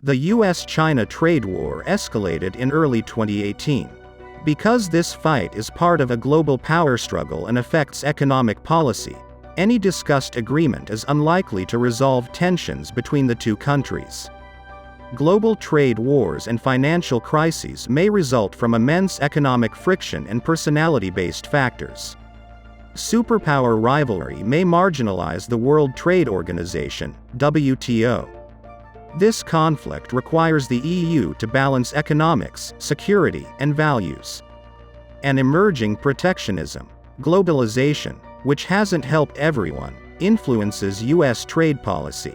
The US-China trade war escalated in early 2018. Because this fight is part of a global power struggle and affects economic policy, any discussed agreement is unlikely to resolve tensions between the two countries. Global trade wars and financial crises may result from immense economic friction and personality-based factors. Superpower rivalry may marginalize the World Trade Organization, WTO. This conflict requires the EU to balance economics, security, and values. An emerging protectionism, globalization, which hasn't helped everyone, influences US trade policy.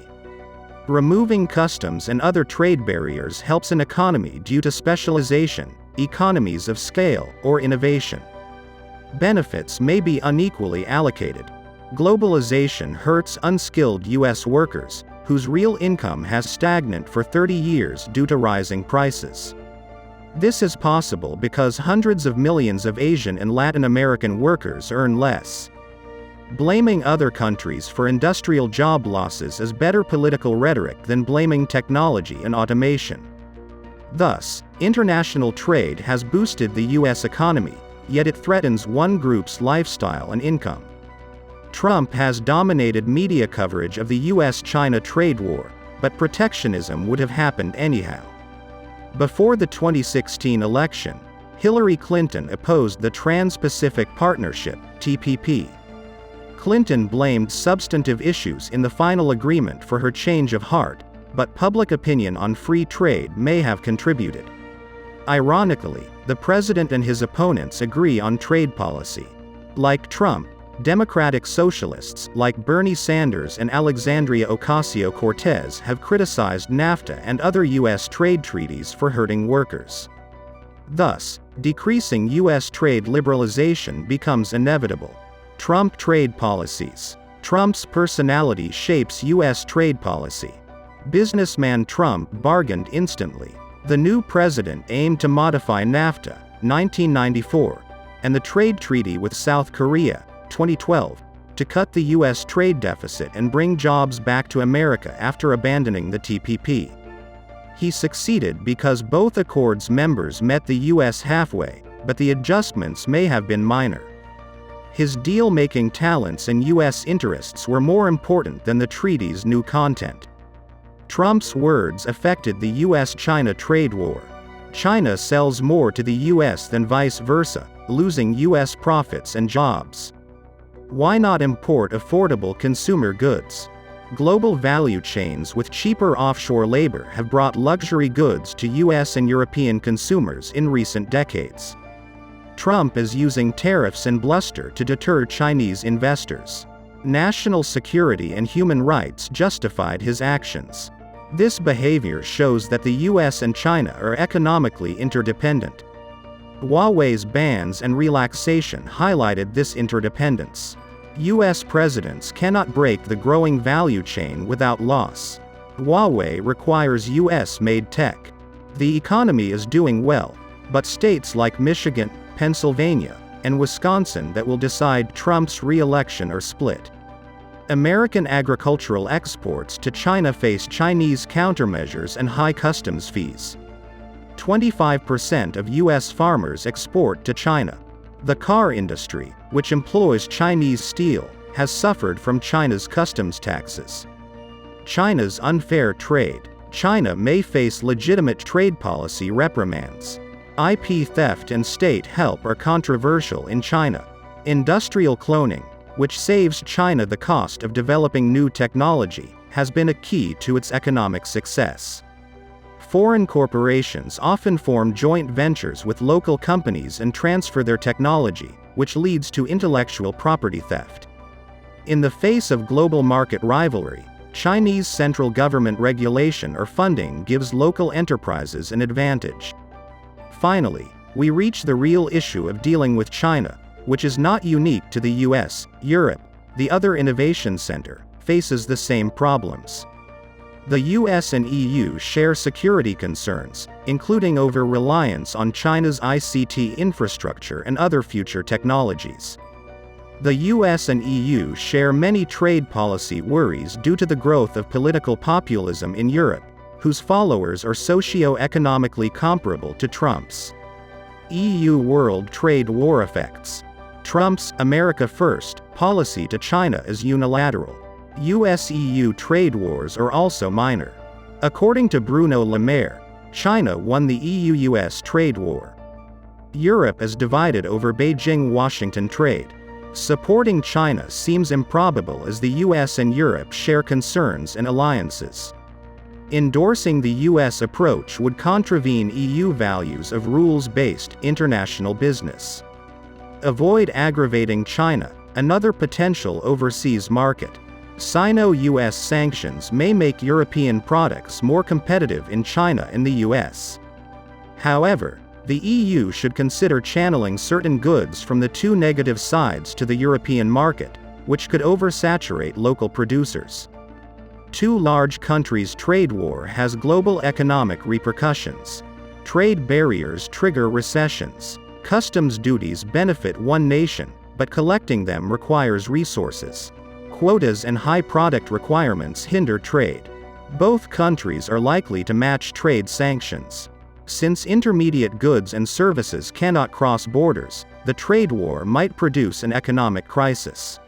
Removing customs and other trade barriers helps an economy due to specialization, economies of scale, or innovation. Benefits may be unequally allocated. Globalization hurts unskilled US workers, whose real income has stagnant for 30 years due to rising prices. This is possible because hundreds of millions of Asian and Latin American workers earn less. Blaming other countries for industrial job losses is better political rhetoric than blaming technology and automation. Thus, international trade has boosted the US economy, yet it threatens one group's lifestyle and income. Trump has dominated media coverage of the US-China trade war, but protectionism would have happened anyhow. Before the 2016 election, Hillary Clinton opposed the Trans-Pacific Partnership, TPP. Clinton blamed substantive issues in the final agreement for her change of heart, but public opinion on free trade may have contributed. Ironically, the president and his opponents agree on trade policy. Like Trump, Democratic socialists like Bernie Sanders and Alexandria Ocasio-Cortez have criticized NAFTA and other U.S. trade treaties for hurting workers. Thus, decreasing U.S. trade liberalization becomes inevitable. Trump trade policies. Trump's personality shapes U.S. trade policy. Businessman Trump bargained instantly. The new president aimed to modify NAFTA, 1994, and the trade treaty with South Korea, 2012, to cut the U.S. trade deficit and bring jobs back to America after abandoning the TPP. He succeeded because both accords members met the U.S. halfway, but the adjustments may have been minor. His deal-making talents and U.S. interests were more important than the treaty's new content. Trump's words affected the U.S.-China trade war. China sells more to the U.S. than vice versa, losing U.S. profits and jobs. Why not import affordable consumer goods? Global value chains with cheaper offshore labor have brought luxury goods to U.S. and European consumers in recent decades. Trump is using tariffs and bluster to deter Chinese investors. National security and human rights justified his actions. This behavior shows that the US and China are economically interdependent. Huawei's bans and relaxation highlighted this interdependence. US presidents cannot break the growing value chain without loss. Huawei requires US-made tech. The economy is doing well, but states like Michigan, Pennsylvania, and Wisconsin that will decide Trump's re-election are split. American agricultural exports to China face Chinese countermeasures and high customs fees. 25% of U.S. farmers export to China. The car industry, which employs Chinese steel, has suffered from China's customs taxes. China's unfair trade. China may face legitimate trade policy reprimands. IP theft and state help are controversial in China. Industrial cloning, which saves China the cost of developing new technology, has been a key to its economic success. Foreign corporations often form joint ventures with local companies and transfer their technology, which leads to intellectual property theft. In the face of global market rivalry, Chinese central government regulation or funding gives local enterprises an advantage. Finally, we reach the real issue of dealing with China, which is not unique to the US. Europe, the other innovation center, faces the same problems. The US and EU share security concerns, including over-reliance on China's ICT infrastructure and other future technologies. The US and EU share many trade policy worries due to the growth of political populism in Europe, whose followers are socio-economically comparable to Trump's. EU-World trade war effects. Trump's "America First" policy to China is unilateral. US-EU trade wars are also minor. According to Bruno Le Maire, China won the EU-US trade war. Europe is divided over Beijing-Washington trade. Supporting China seems improbable as the US and Europe share concerns and alliances. Endorsing the US approach would contravene EU values of rules-based international business. Avoid aggravating China, another potential overseas market. Sino-US sanctions may make European products more competitive in China and the US. However, the EU should consider channeling certain goods from the two negative sides to the European market, which could oversaturate local producers. Two large countries' trade war has global economic repercussions. Trade barriers trigger recessions. Customs duties benefit one nation, but collecting them requires resources. Quotas and high product requirements hinder trade. Both countries are likely to match trade sanctions. Since intermediate goods and services cannot cross borders, the trade war might produce an economic crisis.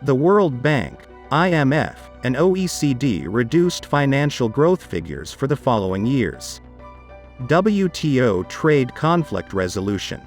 The World Bank, IMF, and OECD reduced financial growth figures for the following years. WTO trade conflict resolution.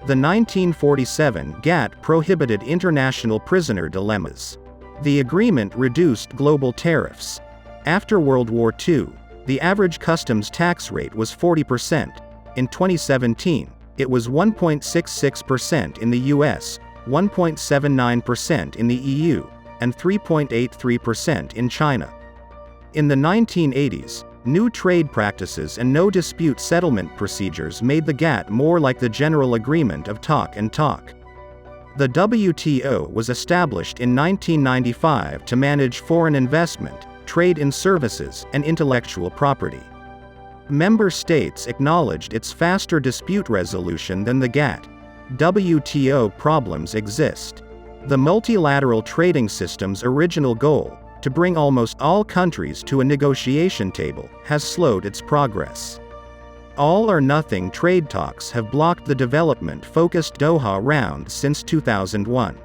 The 1947 GATT prohibited international prisoner dilemmas. The agreement reduced global tariffs. After World War II, the average customs tax rate was 40%. In 2017, it was 1.66% in the US, 1.79% in the EU, and 3.83% in China. In the 1980s, new trade practices and no-dispute settlement procedures made the GATT more like the general agreement of talk and talk. The WTO was established in 1995 to manage foreign investment, trade in services, and intellectual property. Member states acknowledged its faster dispute resolution than the GATT. WTO problems exist. The multilateral trading system's original goal, to bring almost all countries to a negotiation table, has slowed its progress. All-or-nothing trade talks have blocked the development-focused Doha round since 2001.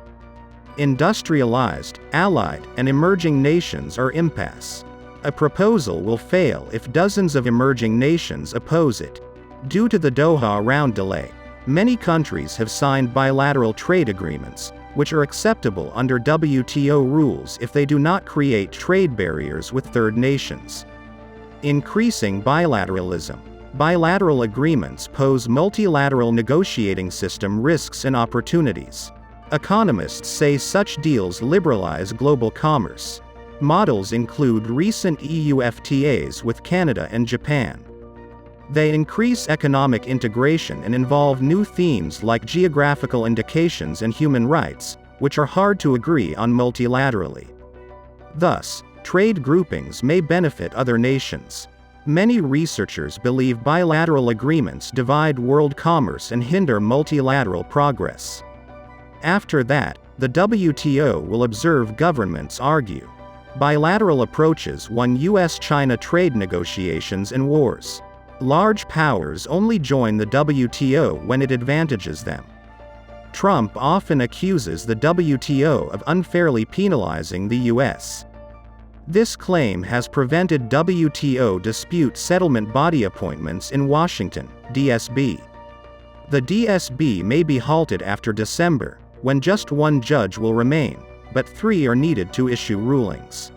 Industrialized, allied, and emerging nations are impasse. A proposal will fail if dozens of emerging nations oppose it. Due to the Doha round delay, many countries have signed bilateral trade agreements, which are acceptable under WTO rules if they do not create trade barriers with third nations. Increasing bilateralism. Bilateral agreements pose multilateral negotiating system risks and opportunities. Economists say such deals liberalize global commerce. Models include recent EU FTAs with Canada and Japan. They increase economic integration and involve new themes like geographical indications and human rights, which are hard to agree on multilaterally. Thus, trade groupings may benefit other nations. Many researchers believe bilateral agreements divide world commerce and hinder multilateral progress. After that, the WTO will observe governments argue. Bilateral approaches won US-China trade negotiations and wars. Large powers only join the WTO when it advantages them. Trump often accuses the WTO of unfairly penalizing the US. This claim has prevented WTO dispute settlement body appointments in Washington, DSB. The DSB may be halted after December, when just one judge will remain, but 3 are needed to issue rulings.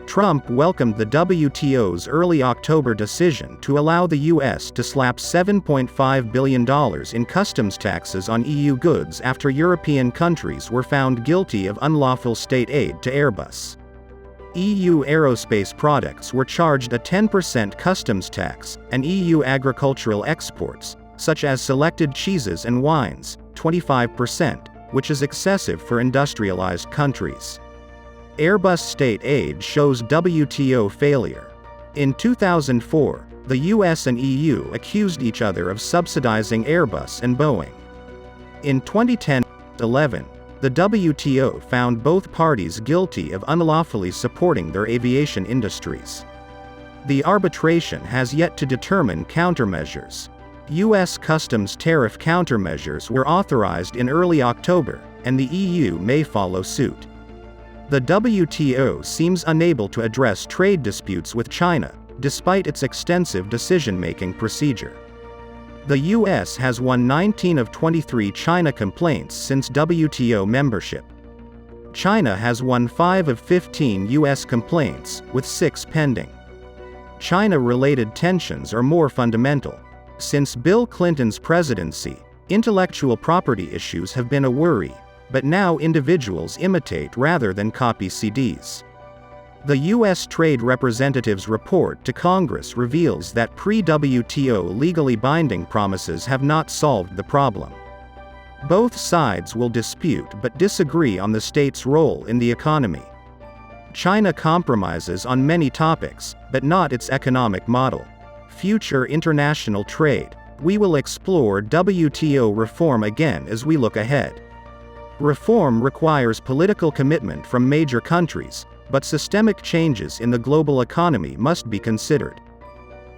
Trump welcomed the WTO's early October decision to allow the US to slap $7.5 billion in customs taxes on EU goods after European countries were found guilty of unlawful state aid to Airbus. EU aerospace products were charged a 10% customs tax, and EU agricultural exports, such as selected cheeses and wines, 25%, which is excessive for industrialized countries. Airbus state aid shows WTO failure. In 2004, the US and EU accused each other of subsidizing Airbus and Boeing. In 2010-11, the WTO found both parties guilty of unlawfully supporting their aviation industries. The arbitration has yet to determine countermeasures. U.S. customs tariff countermeasures were authorized in early October, and the EU may follow suit. The WTO seems unable to address trade disputes with China, despite its extensive decision-making procedure. The U.S. has won 19 of 23 China complaints since WTO membership. China has won 5 of 15 U.S. complaints, with 6 pending. China-related tensions are more fundamental. Since Bill Clinton's presidency, intellectual property issues have been a worry, but now individuals imitate rather than copy CDs. The U.S. Trade Representative's report to Congress reveals that pre-WTO legally binding promises have not solved the problem. Both sides will dispute but disagree on the state's role in the economy. China compromises on many topics, but not its economic model. Future international trade. We will explore WTO reform again as we look ahead. Reform requires political commitment from major countries, but systemic changes in the global economy must be considered.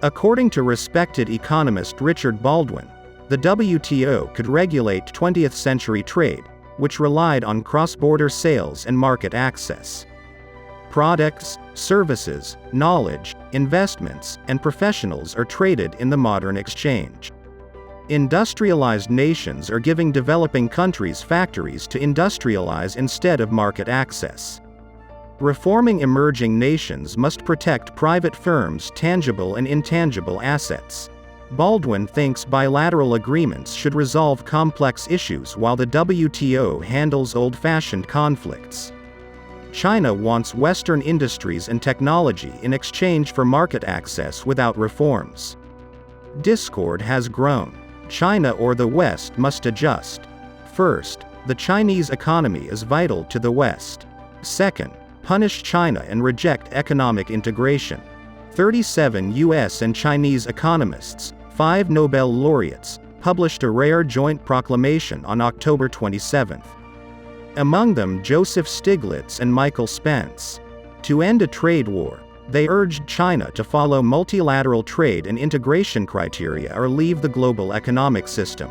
According to respected economist Richard Baldwin, the WTO could regulate 20th-century trade, which relied on cross-border sales and market access. Products, services, knowledge, investments, and professionals are traded in the modern exchange. Industrialized nations are giving developing countries factories to industrialize instead of market access. Reforming emerging nations must protect private firms' tangible and intangible assets. Baldwin thinks bilateral agreements should resolve complex issues while the WTO handles old-fashioned conflicts. China wants Western industries and technology in exchange for market access without reforms. Discord has grown. China or the West must adjust. First, the Chinese economy is vital to the West. Second, punish China and reject economic integration. 37 U.S. and Chinese economists, 5 Nobel laureates, published a rare joint proclamation on October 27. Among them Joseph Stiglitz and Michael Spence. To end a trade war, they urged China to follow multilateral trade and integration criteria or leave the global economic system.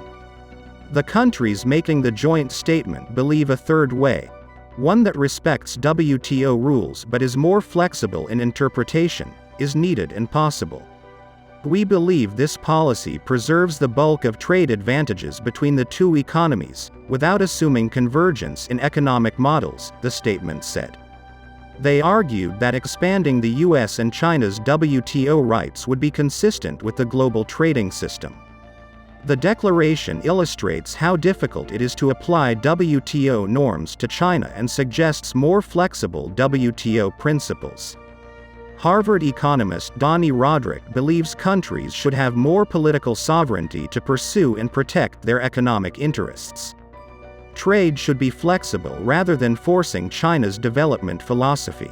The countries making the joint statement believe a third way, one that respects WTO rules but is more flexible in interpretation, is needed and possible. We believe this policy preserves the bulk of trade advantages between the two economies, without assuming convergence in economic models, the statement said. They argued that expanding the US and China's WTO rights would be consistent with the global trading system. The declaration illustrates how difficult it is to apply WTO norms to China and suggests more flexible WTO principles. Harvard economist Donny Roderick believes countries should have more political sovereignty to pursue and protect their economic interests. Trade should be flexible rather than forcing China's development philosophy.